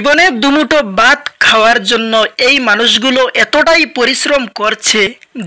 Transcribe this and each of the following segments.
জীবনে দুমুঠো ভাত খাওয়ার জন্য এই মানুষগুলো এতটাই পরিশ্রম করছে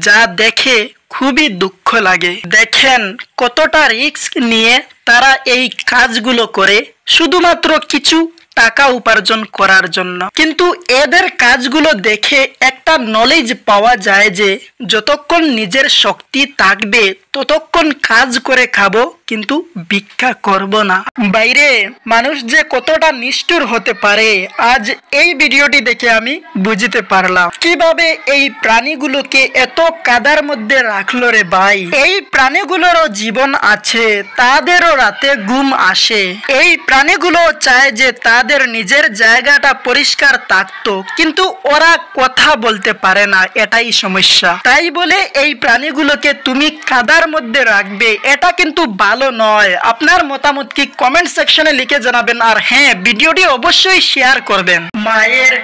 যা দেখে খুবই দুঃখ লাগে। দেখেন কতটা রিস্ক নিয়ে তারা এই কাজগুলো করে শুধুমাত্র কিছু টাকা উপার্জন করার জন্য। কিন্তু এদের কাজগুলো দেখে একটা নলেজ পাওয়া যায় যে যতক্ষণ নিজের শক্তি থাকবে ততক্ষণ কাজ করে খাবো, কিন্তু ভিক্ষা করব না। বাইরে মানুষ যে কতটা নিষ্ঠুর হতে পারে আজ এই ভিডিওটি দেখে আমি বুঝতে পারলাম। কিভাবে এই প্রাণীগুলোকে এত কাদার মধ্যে রাখলো রে ভাই। এই প্রাণীগুলোরও জীবন আছে, তাদেরও রাতে ঘুম আসে। এই প্রাণীগুলো চায় যে তাদের নিজের জায়গাটা পরিষ্কার থাকতো, কিন্তু ওরা কথা বলতে পারে না, এটাই সমস্যা। তাই বলে এই প্রাণীগুলোকে তুমি কাদার মধ্যে রাখবে, এটা কিন্তু ভালো নয়। আপনার মতামত কি কমেন্ট সেকশনে লিখে জানাবেন, আর হ্যাঁ ভিডিওটি অবশ্যই শেয়ার করবেন। মায়ের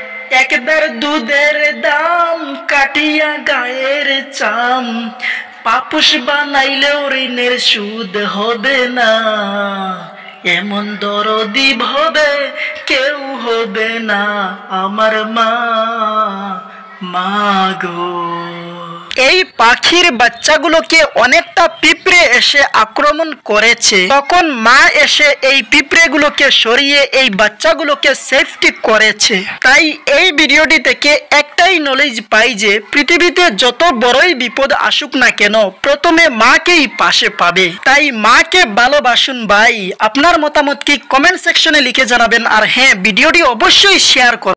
একদার দুধের দাম কাটিয়া গায়ের চাম, পাপুস বানাইলেও ঋণের সুদ হবে না, এমন দরদি হবে কেউ হবে না আমার মা, মাগো। এই পাখির বাচ্চাগুলোকে অনেকটা পিঁপড়ে এসে আক্রমণ করেছে, তখন মা এসে এই পিঁপড়েগুলোকে সরিয়ে এই বাচ্চাগুলোকে সেফটি করেছে। তাই এই ভিডিওটি থেকে একটাই নলেজ পাই যে পৃথিবীতে যত বড়ই বিপদ আসুক না কেন প্রথমে মাকেই পাশে পাবে। তাই মাকে ভালোবাসুন ভাই। আপনার মতামত কি কমেন্ট সেকশনে লিখে জানাবেন, আর হ্যাঁ ভিডিওটি অবশ্যই শেয়ার করুন।